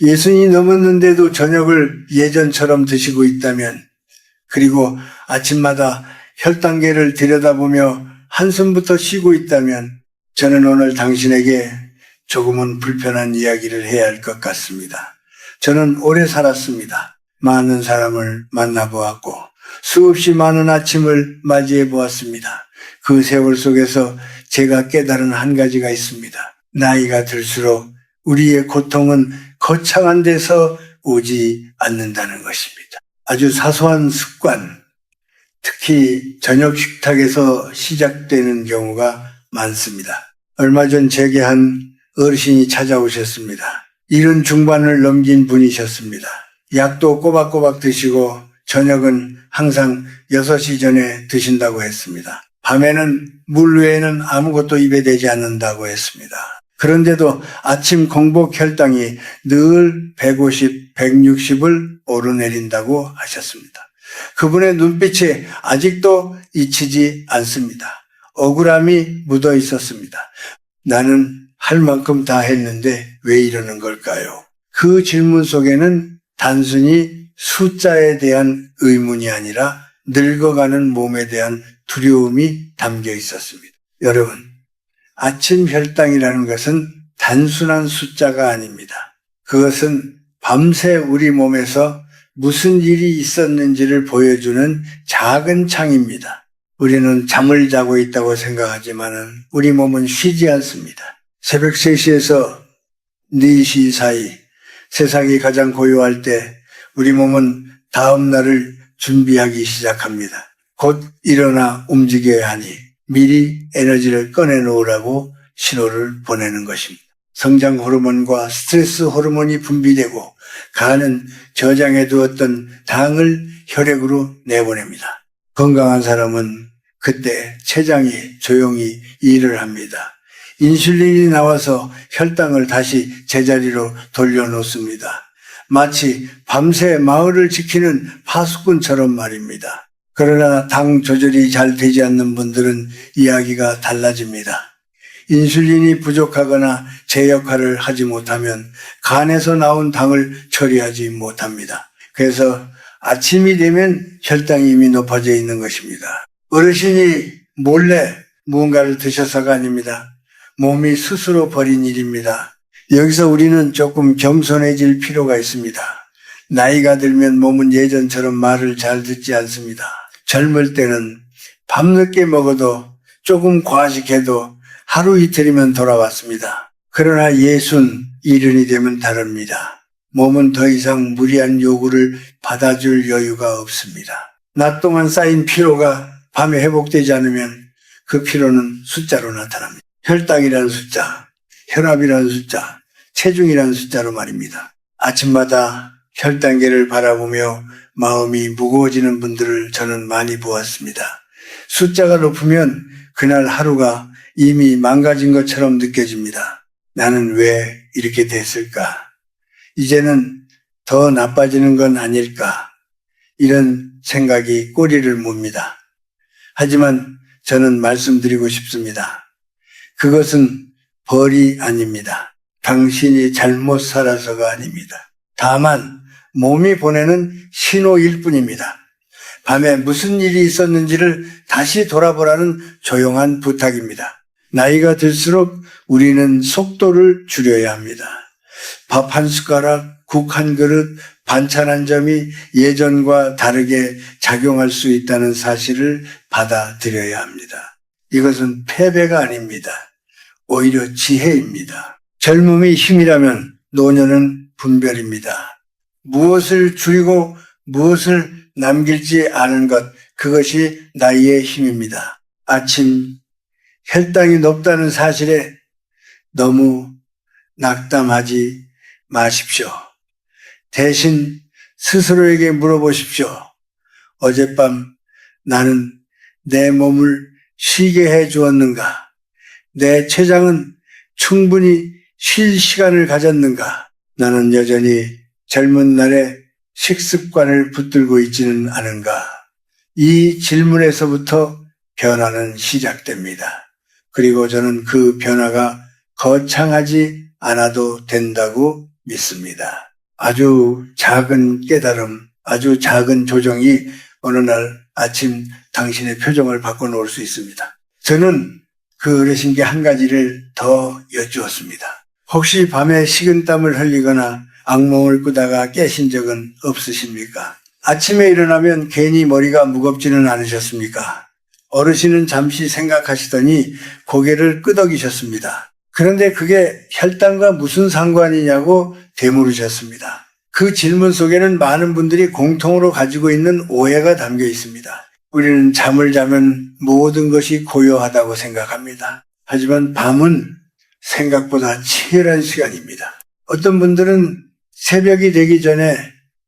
예순이 넘었는데도 저녁을 예전처럼 드시고 있다면, 그리고 아침마다 혈당계를 들여다보며 한숨부터 쉬고 있다면 저는 오늘 당신에게 조금은 불편한 이야기를 해야 할 것 같습니다. 저는 오래 살았습니다. 많은 사람을 만나보았고 수없이 많은 아침을 맞이해 보았습니다. 그 세월 속에서 제가 깨달은 한 가지가 있습니다. 나이가 들수록 우리의 고통은 거창한 데서 오지 않는다는 것입니다. 아주 사소한 습관, 특히 저녁 식탁에서 시작되는 경우가 많습니다. 얼마 전 제게 한 어르신이 찾아오셨습니다. 70 중반을 넘긴 분이셨습니다. 약도 꼬박꼬박 드시고 저녁은 항상 6시 전에 드신다고 했습니다. 밤에는 물 외에는 아무것도 입에 대지 않는다고 했습니다. 그런데도 아침 공복 혈당이 늘 150, 160을 오르내린다고 하셨습니다. 그분의 눈빛에 아직도 잊히지 않습니다. 억울함이 묻어 있었습니다. 나는 할 만큼 다 했는데 왜 이러는 걸까요? 그 질문 속에는 단순히 숫자에 대한 의문이 아니라 늙어가는 몸에 대한 두려움이 담겨 있었습니다. 여러분, 아침 혈당이라는 것은 단순한 숫자가 아닙니다. 그것은 밤새 우리 몸에서 무슨 일이 있었는지를 보여주는 작은 창입니다. 우리는 잠을 자고 있다고 생각하지만 우리 몸은 쉬지 않습니다. 새벽 3시에서 4시 사이 세상이 가장 고요할 때 우리 몸은 다음 날을 준비하기 시작합니다. 곧 일어나 움직여야 하니 미리 에너지를 꺼내놓으라고 신호를 보내는 것입니다. 성장 호르몬과 스트레스 호르몬이 분비되고 간은 저장해 두었던 당을 혈액으로 내보냅니다. 건강한 사람은 그때 췌장이 조용히 일을 합니다. 인슐린이 나와서 혈당을 다시 제자리로 돌려놓습니다. 마치 밤새 마을을 지키는 파수꾼처럼 말입니다. 그러나 당 조절이 잘 되지 않는 분들은 이야기가 달라집니다. 인슐린이 부족하거나 제 역할을 하지 못하면 간에서 나온 당을 처리하지 못합니다. 그래서 아침이 되면 혈당이 이미 높아져 있는 것입니다. 어르신이 몰래 무언가를 드셔서가 아닙니다. 몸이 스스로 벌인 일입니다. 여기서 우리는 조금 겸손해질 필요가 있습니다. 나이가 들면 몸은 예전처럼 말을 잘 듣지 않습니다. 젊을 때는 밤늦게 먹어도 조금 과식해도 하루 이틀이면 돌아왔습니다. 그러나 60, 70이 되면 다릅니다. 몸은 더 이상 무리한 요구를 받아줄 여유가 없습니다. 낮 동안 쌓인 피로가 밤에 회복되지 않으면 그 피로는 숫자로 나타납니다. 혈당이라는 숫자, 혈압이라는 숫자, 체중이라는 숫자로 말입니다. 아침마다 혈당계를 바라보며 마음이 무거워지는 분들을 저는 많이 보았습니다. 숫자가 높으면 그날 하루가 이미 망가진 것처럼 느껴집니다. 나는 왜 이렇게 됐을까? 이제는 더 나빠지는 건 아닐까? 이런 생각이 꼬리를 뭅니다. 하지만 저는 말씀드리고 싶습니다. 그것은 벌이 아닙니다. 당신이 잘못 살아서가 아닙니다. 다만 몸이 보내는 신호일 뿐입니다. 밤에 무슨 일이 있었는지를 다시 돌아보라는 조용한 부탁입니다. 나이가 들수록 우리는 속도를 줄여야 합니다. 밥 한 숟가락, 국 한 그릇, 반찬 한 점이 예전과 다르게 작용할 수 있다는 사실을 받아들여야 합니다. 이것은 패배가 아닙니다. 오히려 지혜입니다. 젊음이 힘이라면 노년은 분별입니다. 무엇을 줄이고 무엇을 남길지 아는 것, 그것이 나이의 힘입니다. 아침 혈당이 높다는 사실에 너무 낙담하지 마십시오. 대신 스스로에게 물어보십시오. 어젯밤 나는 내 몸을 쉬게 해 주었는가? 내 췌장은 충분히 쉴 시간을 가졌는가? 나는 여전히 젊은 날의 식습관을 붙들고 있지는 않은가? 이 질문에서부터 변화는 시작됩니다. 그리고 저는 그 변화가 거창하지 않아도 된다고 믿습니다. 아주 작은 깨달음, 아주 작은 조정이 어느 날 아침 당신의 표정을 바꿔놓을 수 있습니다. 저는 그 어르신께 한 가지를 더 여쭈었습니다. 혹시 밤에 식은땀을 흘리거나 악몽을 꾸다가 깨신 적은 없으십니까? 아침에 일어나면 괜히 머리가 무겁지는 않으셨습니까? 어르신은 잠시 생각하시더니 고개를 끄덕이셨습니다. 그런데 그게 혈당과 무슨 상관이냐고 되물으셨습니다. 그 질문 속에는 많은 분들이 공통으로 가지고 있는 오해가 담겨 있습니다. 우리는 잠을 자면 모든 것이 고요하다고 생각합니다. 하지만 밤은 생각보다 치열한 시간입니다. 어떤 분들은 새벽이 되기 전에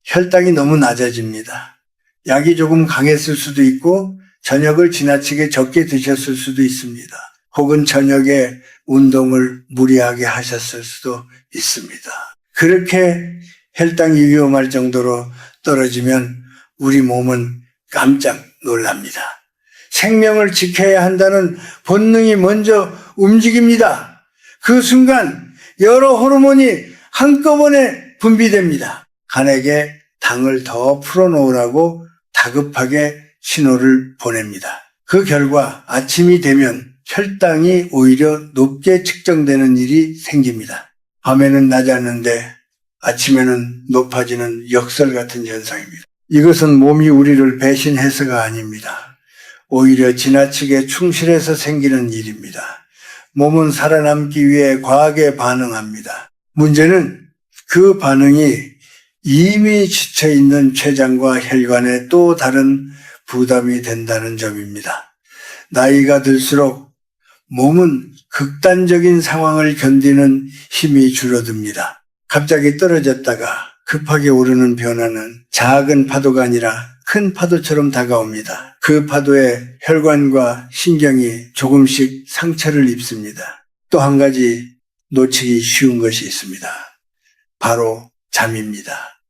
혈당이 너무 낮아집니다. 약이 조금 강했을 수도 있고 저녁을 지나치게 적게 드셨을 수도 있습니다. 혹은 저녁에 운동을 무리하게 하셨을 수도 있습니다. 그렇게 혈당이 위험할 정도로 떨어지면 우리 몸은 깜짝 놀랍니다. 생명을 지켜야 한다는 본능이 먼저 움직입니다. 그 순간 여러 호르몬이 한꺼번에 분비됩니다. 간에게 당을 더 풀어놓으라고 다급하게 신호를 보냅니다. 그 결과 아침이 되면 혈당이 오히려 높게 측정되는 일이 생깁니다. 밤에는 낮았는데 아침에는 높아지는 역설 같은 현상입니다. 이것은 몸이 우리를 배신해서가 아닙니다. 오히려 지나치게 충실해서 생기는 일입니다. 몸은 살아남기 위해 과하게 반응합니다. 문제는 그 반응이 이미 지쳐있는 췌장과 혈관에 또 다른 부담이 된다는 점입니다. 나이가 들수록 몸은 극단적인 상황을 견디는 힘이 줄어듭니다. 갑자기 떨어졌다가 급하게 오르는 변화는 작은 파도가 아니라 큰 파도처럼 다가옵니다. 그 파도에 혈관과 신경이 조금씩 상처를 입습니다. 또 한 가지 놓치기 쉬운 것이 있습니다. 바로 잠입니다.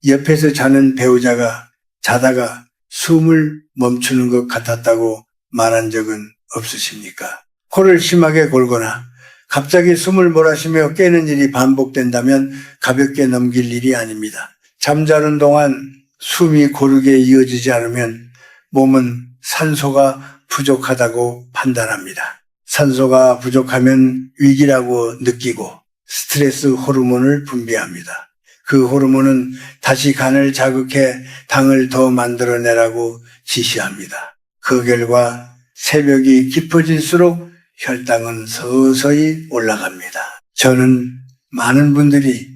옆에서 자는 배우자가 자다가 숨을 멈추는 것 같았다고 말한 적은 없으십니까? 코를 심하게 골거나 갑자기 숨을 몰아쉬며 깨는 일이 반복된다면 가볍게 넘길 일이 아닙니다. 잠자는 동안 숨이 고르게 이어지지 않으면 몸은 산소가 부족하다고 판단합니다. 산소가 부족하면 위기라고 느끼고 스트레스 호르몬을 분비합니다. 그 호르몬은 다시 간을 자극해 당을 더 만들어내라고 지시합니다. 그 결과 새벽이 깊어질수록 혈당은 서서히 올라갑니다. 저는 많은 분들이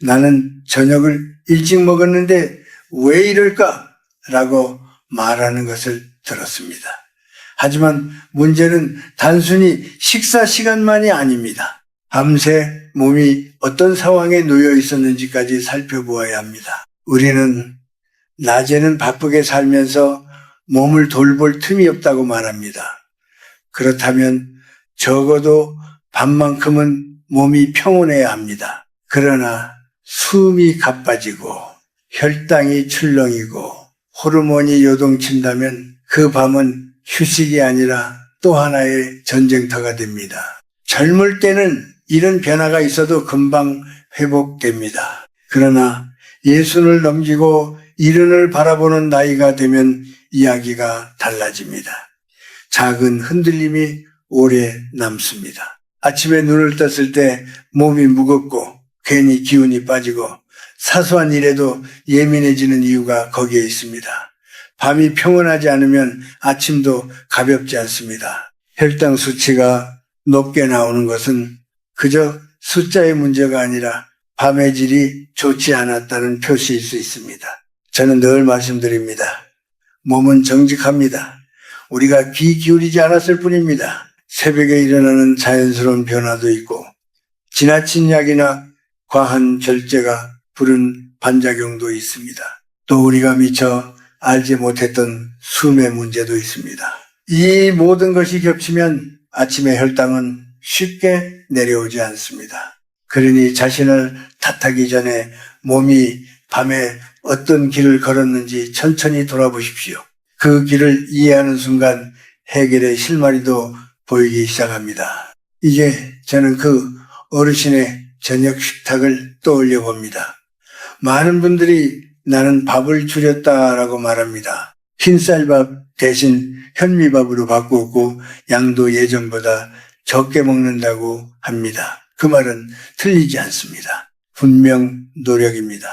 나는 저녁을 일찍 먹었는데 왜 이럴까? 라고 말하는 것을 들었습니다. 하지만 문제는 단순히 식사 시간만이 아닙니다. 밤새 몸이 어떤 상황에 놓여 있었는지까지 살펴보아야 합니다. 우리는 낮에는 바쁘게 살면서 몸을 돌볼 틈이 없다고 말합니다. 그렇다면 적어도 밤만큼은 몸이 평온해야 합니다. 그러나 숨이 가빠지고 혈당이 출렁이고 호르몬이 요동친다면 그 밤은 휴식이 아니라 또 하나의 전쟁터가 됩니다. 젊을 때는 이런 변화가 있어도 금방 회복됩니다. 그러나 예순을 넘기고 이른을 바라보는 나이가 되면 이야기가 달라집니다. 작은 흔들림이 오래 남습니다. 아침에 눈을 떴을 때 몸이 무겁고 괜히 기운이 빠지고 사소한 일에도 예민해지는 이유가 거기에 있습니다. 밤이 평온하지 않으면 아침도 가볍지 않습니다. 혈당 수치가 높게 나오는 것은 그저 숫자의 문제가 아니라 밤의 질이 좋지 않았다는 표시일 수 있습니다. 저는 늘 말씀드립니다. 몸은 정직합니다. 우리가 귀 기울이지 않았을 뿐입니다. 새벽에 일어나는 자연스러운 변화도 있고 지나친 약이나 과한 절제가 부른 반작용도 있습니다. 또 우리가 미처 알지 못했던 숨의 문제도 있습니다. 이 모든 것이 겹치면 아침의 혈당은 쉽게 내려오지 않습니다. 그러니 자신을 탓하기 전에 몸이 밤에 어떤 길을 걸었는지 천천히 돌아보십시오. 그 길을 이해하는 순간 해결의 실마리도 보이기 시작합니다. 이제 저는 그 어르신의 저녁 식탁을 떠올려 봅니다. 많은 분들이 나는 밥을 줄였다라고 말합니다. 흰쌀밥 대신 현미밥으로 바꾸었고 양도 예전보다 적게 먹는다고 합니다. 그 말은 틀리지 않습니다. 분명 노력입니다.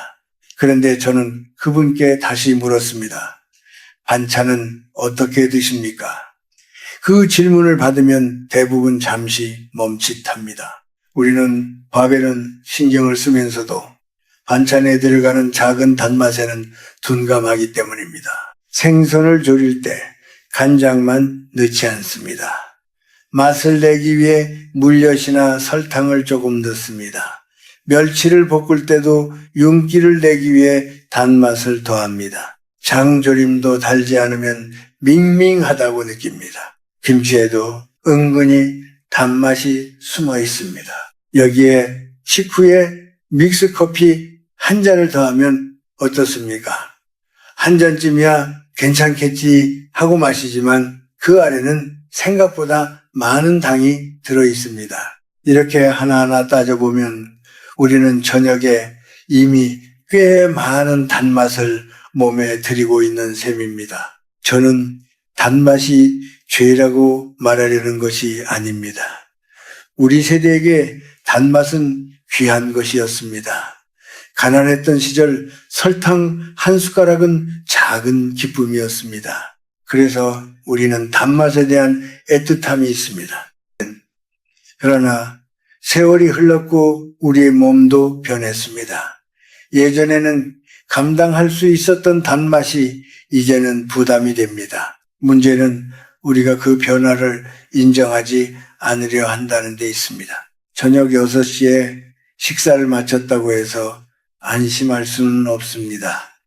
그런데 저는 그분께 다시 물었습니다. 반찬은 어떻게 드십니까? 그 질문을 받으면 대부분 잠시 멈칫합니다. 우리는 밥에는 신경을 쓰면서도 반찬에 들어가는 작은 단맛에는 둔감하기 때문입니다. 생선을 조릴 때 간장만 넣지 않습니다. 맛을 내기 위해 물엿이나 설탕을 조금 넣습니다. 멸치를 볶을 때도 윤기를 내기 위해 단맛을 더합니다. 장조림도 달지 않으면 밍밍하다고 느낍니다. 김치에도 은근히 단맛이 숨어 있습니다. 여기에 식후에 믹스커피 한 잔을 더하면 어떻습니까? 한 잔쯤이야 괜찮겠지 하고 마시지만 그 안에는 생각보다 많은 당이 들어 있습니다. 이렇게 하나하나 따져보면 우리는 저녁에 이미 꽤 많은 단맛을 몸에 들이고 있는 셈입니다. 저는 단맛이 죄라고 말하려는 것이 아닙니다. 우리 세대에게 단맛은 귀한 것이었습니다. 가난했던 시절 설탕 한 숟가락은 작은 기쁨이었습니다. 그래서 우리는 단맛에 대한 애틋함이 있습니다. 그러나 세월이 흘렀고 우리의 몸도 변했습니다. 예전에는 감당할 수 있었던 단맛이 이제는 부담이 됩니다. 문제는 우리가 그 변화를 인정하지 않으려 한다는 데 있습니다. 저녁 6시에 식사를 마쳤다고 해서 안심할 수는 없습니다.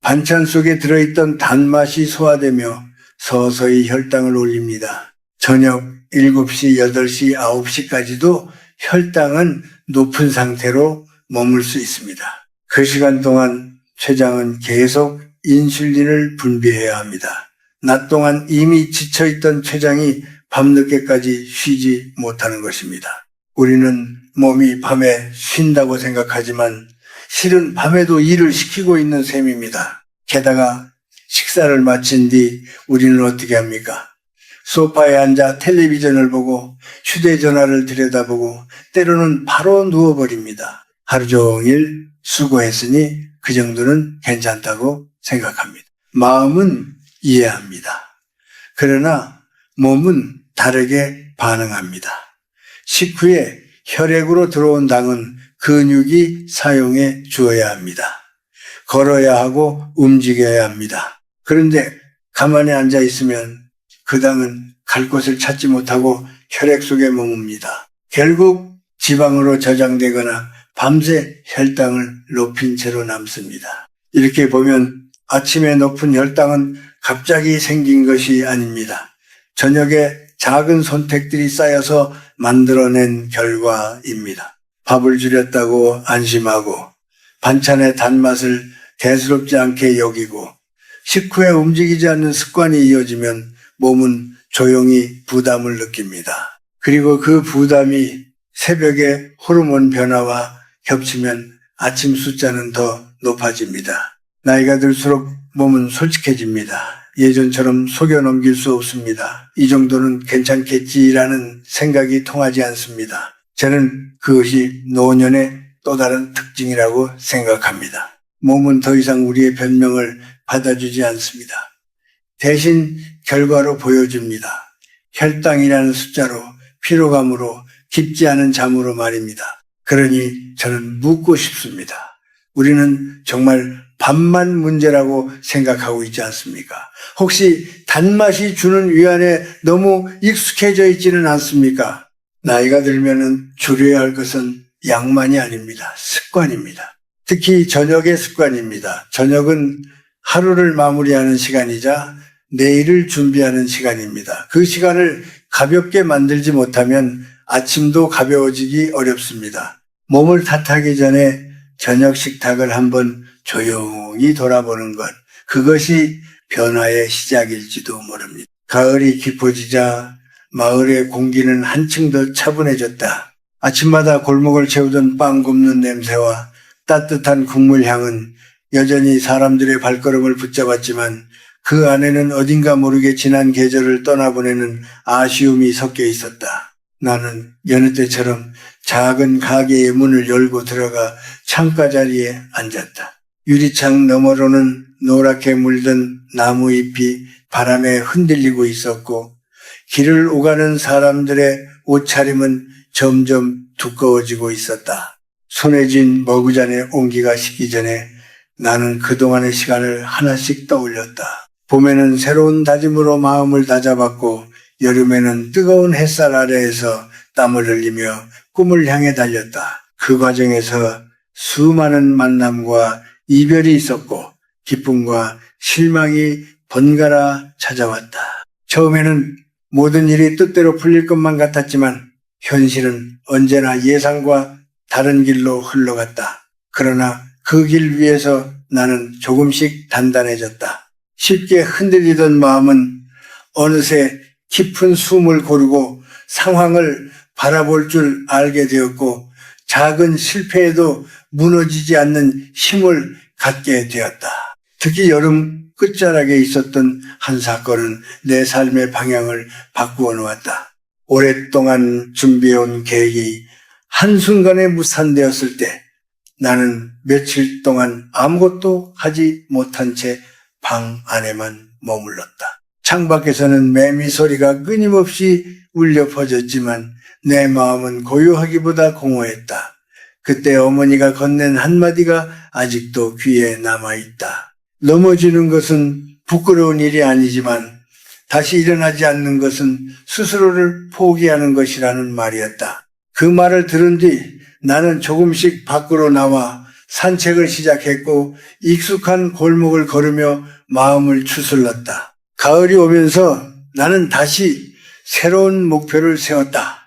반찬 속에 들어있던 단맛이 소화되며 서서히 혈당을 올립니다. 저녁 7시, 8시, 9시까지도 혈당은 높은 상태로 머물 수 있습니다. 그 시간 동안 췌장은 계속 인슐린을 분비해야 합니다. 낮 동안 이미 지쳐있던 췌장이 밤늦게까지 쉬지 못하는 것입니다. 우리는 몸이 밤에 쉰다고 생각하지만 실은 밤에도 일을 시키고 있는 셈입니다. 게다가 식사를 마친 뒤 우리는 어떻게 합니까? 소파에 앉아 텔레비전을 보고 휴대전화를 들여다보고 때로는 바로 누워버립니다. 하루 종일 수고했으니 그 정도는 괜찮다고 생각합니다. 마음은 이해합니다. 그러나 몸은 다르게 반응합니다. 식후에 혈액으로 들어온 당은 근육이 사용해 주어야 합니다. 걸어야 하고 움직여야 합니다. 그런데 가만히 앉아 있으면 그 당은 갈 곳을 찾지 못하고 혈액 속에 머뭅니다. 결국 지방으로 저장되거나 밤새 혈당을 높인 채로 남습니다. 이렇게 보면 아침에 높은 혈당은 갑자기 생긴 것이 아닙니다. 저녁에 작은 선택들이 쌓여서 만들어낸 결과입니다. 밥을 줄였다고 안심하고 반찬의 단맛을 대수롭지 않게 여기고 식후에 움직이지 않는 습관이 이어지면 몸은 조용히 부담을 느낍니다. 그리고 그 부담이 새벽에 호르몬 변화와 겹치면 아침 숫자는 더 높아집니다. 나이가 들수록 몸은 솔직해집니다. 예전처럼 속여 넘길 수 없습니다. 이 정도는 괜찮겠지라는 생각이 통하지 않습니다. 저는 그것이 노년의 또 다른 특징이라고 생각합니다. 몸은 더 이상 우리의 변명을 받아주지 않습니다. 대신 결과로 보여줍니다. 혈당이라는 숫자로, 피로감으로, 깊지 않은 잠으로 말입니다. 그러니 저는 묻고 싶습니다. 우리는 정말 밥만 문제라고 생각하고 있지 않습니까? 혹시 단맛이 주는 위안에 너무 익숙해져 있지는 않습니까? 나이가 들면은 줄여야 할 것은 양만이 아닙니다. 습관입니다. 특히 저녁의 습관입니다. 저녁은 하루를 마무리하는 시간이자 내일을 준비하는 시간입니다. 그 시간을 가볍게 만들지 못하면 아침도 가벼워지기 어렵습니다. 몸을 탓하기 전에 저녁 식탁을 한번 조용히 돌아보는 것, 그것이 변화의 시작일지도 모릅니다. 가을이 깊어지자 마을의 공기는 한층 더 차분해졌다. 아침마다 골목을 채우던 빵 굽는 냄새와 따뜻한 국물 향은 여전히 사람들의 발걸음을 붙잡았지만 그 안에는 어딘가 모르게 지난 계절을 떠나보내는 아쉬움이 섞여 있었다. 나는 여느 때처럼 작은 가게의 문을 열고 들어가 창가 자리에 앉았다. 유리창 너머로는 노랗게 물든 나무 잎이 바람에 흔들리고 있었고 길을 오가는 사람들의 옷차림은 점점 두꺼워지고 있었다. 손에 쥔 머그잔의 온기가 식기 전에 나는 그동안의 시간을 하나씩 떠올렸다. 봄에는 새로운 다짐으로 마음을 다잡았고 여름에는 뜨거운 햇살 아래에서 땀을 흘리며 꿈을 향해 달렸다. 그 과정에서 수많은 만남과 이별이 있었고 기쁨과 실망이 번갈아 찾아왔다. 처음에는 모든 일이 뜻대로 풀릴 것만 같았지만 현실은 언제나 예상과 다른 길로 흘러갔다. 그러나 그 길 위에서 나는 조금씩 단단해졌다. 쉽게 흔들리던 마음은 어느새 깊은 숨을 고르고 상황을 바라볼 줄 알게 되었고 작은 실패에도 무너지지 않는 힘을 갖게 되었다. 특히 여름 끝자락에 있었던 한 사건은 내 삶의 방향을 바꾸어 놓았다. 오랫동안 준비해온 계획이 한순간에 무산되었을 때 나는 며칠 동안 아무것도 하지 못한 채 방 안에만 머물렀다. 창밖에서는 매미 소리가 끊임없이 울려 퍼졌지만 내 마음은 고요하기보다 공허했다. 그때 어머니가 건넨 한마디가 아직도 귀에 남아있다. 넘어지는 것은 부끄러운 일이 아니지만 다시 일어나지 않는 것은 스스로를 포기하는 것이라는 말이었다. 그 말을 들은 뒤 나는 조금씩 밖으로 나와 산책을 시작했고 익숙한 골목을 걸으며 마음을 추슬렀다. 가을이 오면서 나는 다시 새로운 목표를 세웠다.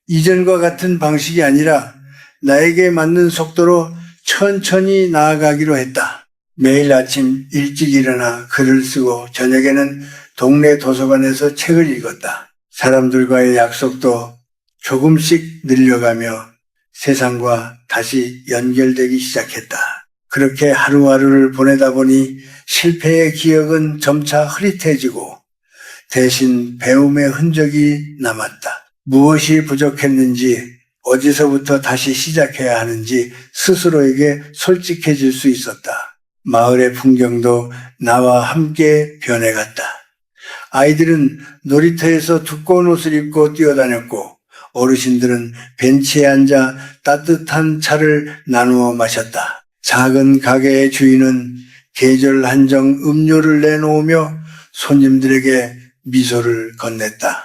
이전과 같은 방식이 아니라 나에게 맞는 속도로 천천히 나아가기로 했다. 매일 아침 일찍 일어나 글을 쓰고 저녁에는 동네 도서관에서 책을 읽었다. 사람들과의 약속도 조금씩 늘려가며 세상과 다시 연결되기 시작했다. 그렇게 하루하루를 보내다 보니 실패의 기억은 점차 흐릿해지고 대신 배움의 흔적이 남았다. 무엇이 부족했는지 어디서부터 다시 시작해야 하는지 스스로에게 솔직해질 수 있었다. 마을의 풍경도 나와 함께 변해갔다. 아이들은 놀이터에서 두꺼운 옷을 입고 뛰어다녔고 어르신들은 벤치에 앉아 따뜻한 차를 나누어 마셨다. 작은 가게의 주인은 계절 한정 음료를 내놓으며 손님들에게 미소를 건넸다.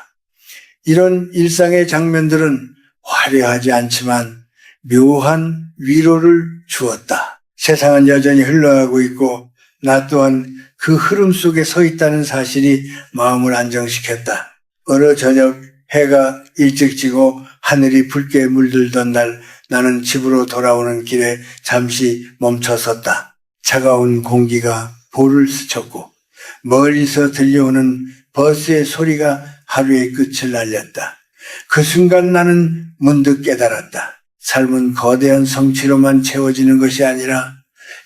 이런 일상의 장면들은 화려하지 않지만 묘한 위로를 주었다. 세상은 여전히 흘러가고 있고 나 또한 그 흐름 속에 서 있다는 사실이 마음을 안정시켰다. 어느 저녁 해가 일찍 지고 하늘이 붉게 물들던 날 나는 집으로 돌아오는 길에 잠시 멈춰섰다. 차가운 공기가 볼을 스쳤고 멀리서 들려오는 버스의 소리가 하루의 끝을 알렸다. 그 순간 나는 문득 깨달았다. 삶은 거대한 성취로만 채워지는 것이 아니라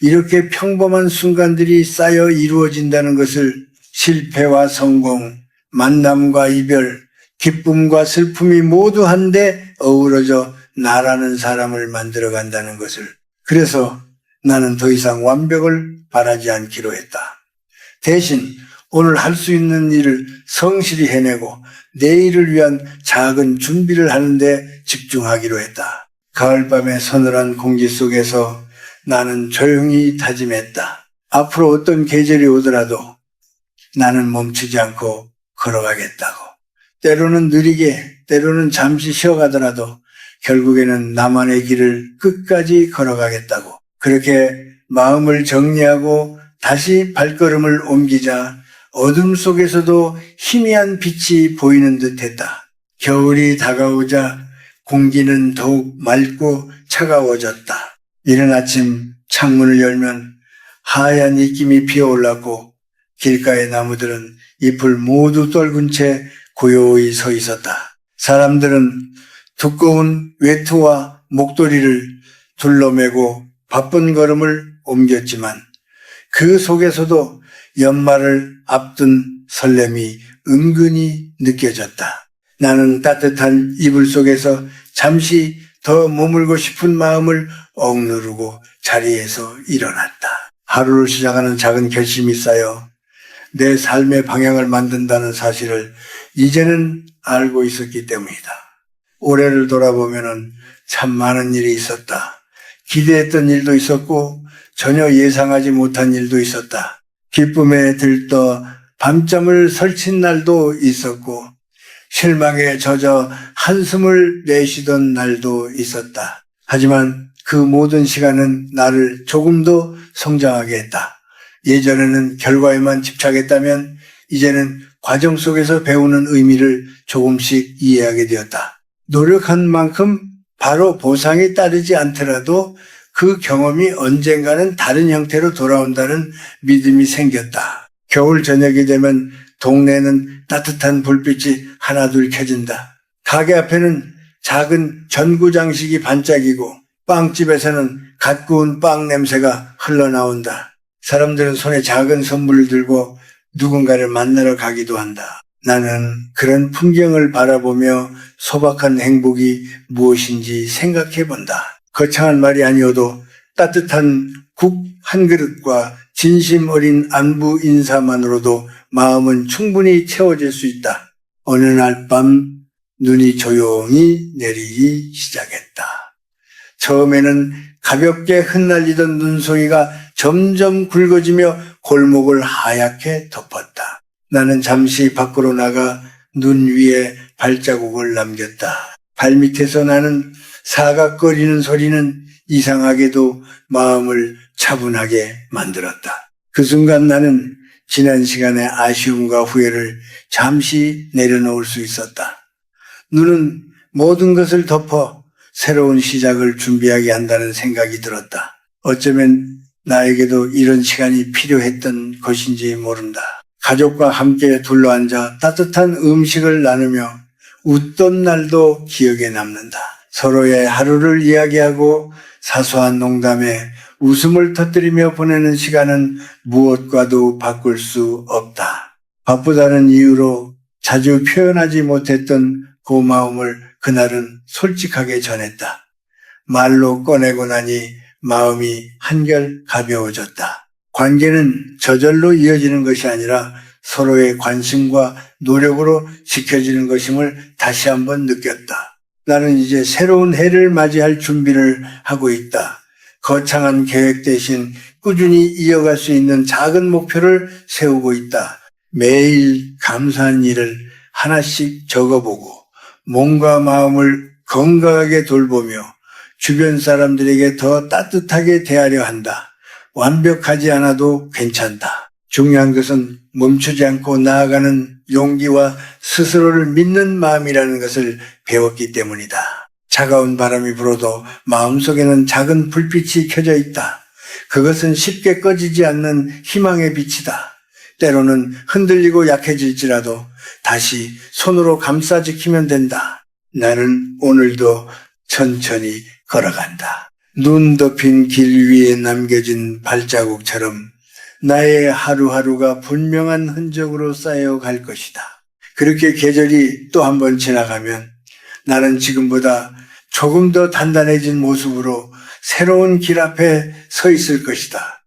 이렇게 평범한 순간들이 쌓여 이루어진다는 것을 실패와 성공, 만남과 이별, 기쁨과 슬픔이 모두 한데 어우러져 나라는 사람을 만들어 간다는 것을. 그래서 나는 더 이상 완벽을 바라지 않기로 했다. 대신 오늘 할 수 있는 일을 성실히 해내고 내일을 위한 작은 준비를 하는데 집중하기로 했다. 가을밤의 서늘한 공기 속에서 나는 조용히 다짐했다. 앞으로 어떤 계절이 오더라도 나는 멈추지 않고 걸어가겠다고. 때로는 느리게, 때로는 잠시 쉬어가더라도 결국에는 나만의 길을 끝까지 걸어가겠다고. 그렇게 마음을 정리하고 다시 발걸음을 옮기자 어둠 속에서도 희미한 빛이 보이는 듯했다. 겨울이 다가오자 공기는 더욱 맑고 차가워졌다. 이른 아침 창문을 열면 하얀 입김이 피어올랐고 길가의 나무들은 잎을 모두 떨군 채 고요히 서 있었다. 사람들은 두꺼운 외투와 목도리를 둘러매고 바쁜 걸음을 옮겼지만 그 속에서도 연말을 앞둔 설렘이 은근히 느껴졌다. 나는 따뜻한 이불 속에서 잠시 더 머물고 싶은 마음을 억누르고 자리에서 일어났다. 하루를 시작하는 작은 결심이 쌓여 내 삶의 방향을 만든다는 사실을 이제는 알고 있었기 때문이다. 올해를 돌아보면 참 많은 일이 있었다. 기대했던 일도 있었고 전혀 예상하지 못한 일도 있었다. 기쁨에 들떠 밤잠을 설친 날도 있었고 실망에 젖어 한숨을 내쉬던 날도 있었다. 하지만 그 모든 시간은 나를 조금 더 성장하게 했다. 예전에는 결과에만 집착했다면 이제는 과정 속에서 배우는 의미를 조금씩 이해하게 되었다. 노력한 만큼 바로 보상이 따르지 않더라도 그 경험이 언젠가는 다른 형태로 돌아온다는 믿음이 생겼다. 겨울 저녁이 되면 동네는 따뜻한 불빛이 하나둘 켜진다. 가게 앞에는 작은 전구 장식이 반짝이고 빵집에서는 갓 구운 빵 냄새가 흘러나온다. 사람들은 손에 작은 선물을 들고 누군가를 만나러 가기도 한다. 나는 그런 풍경을 바라보며 소박한 행복이 무엇인지 생각해 본다. 거창한 말이 아니어도 따뜻한 국 한 그릇과 진심 어린 안부 인사만으로도 마음은 충분히 채워질 수 있다. 어느 날 밤 눈이 조용히 내리기 시작했다. 처음에는 가볍게 흩날리던 눈송이가 점점 굵어지며 골목을 하얗게 덮었다. 나는 잠시 밖으로 나가 눈 위에 발자국을 남겼다. 발밑에서 나는 사각거리는 소리는 이상하게도 마음을 차분하게 만들었다. 그 순간 나는 지난 시간의 아쉬움과 후회를 잠시 내려놓을 수 있었다. 눈은 모든 것을 덮어 새로운 시작을 준비하게 한다는 생각이 들었다. 어쩌면 나에게도 이런 시간이 필요했던 것인지 모른다. 가족과 함께 둘러앉아 따뜻한 음식을 나누며 웃던 날도 기억에 남는다. 서로의 하루를 이야기하고 사소한 농담에 웃음을 터뜨리며 보내는 시간은 무엇과도 바꿀 수 없다. 바쁘다는 이유로 자주 표현하지 못했던 고마움을 그날은 솔직하게 전했다. 말로 꺼내고 나니 마음이 한결 가벼워졌다. 관계는 저절로 이어지는 것이 아니라 서로의 관심과 노력으로 지켜지는 것임을 다시 한번 느꼈다. 나는 이제 새로운 해를 맞이할 준비를 하고 있다. 거창한 계획 대신 꾸준히 이어갈 수 있는 작은 목표를 세우고 있다. 매일 감사한 일을 하나씩 적어보고 몸과 마음을 건강하게 돌보며 주변 사람들에게 더 따뜻하게 대하려 한다. 완벽하지 않아도 괜찮다. 중요한 것은 멈추지 않고 나아가는 용기와 스스로를 믿는 마음이라는 것을 배웠기 때문이다. 차가운 바람이 불어도 마음속에는 작은 불빛이 켜져 있다. 그것은 쉽게 꺼지지 않는 희망의 빛이다. 때로는 흔들리고 약해질지라도 다시 손으로 감싸 지키면 된다. 나는 오늘도 천천히 걸어간다. 눈 덮인 길 위에 남겨진 발자국처럼 나의 하루하루가 분명한 흔적으로 쌓여갈 것이다. 그렇게 계절이 또 한 번 지나가면 나는 지금보다 조금 더 단단해진 모습으로 새로운 길 앞에 서 있을 것이다.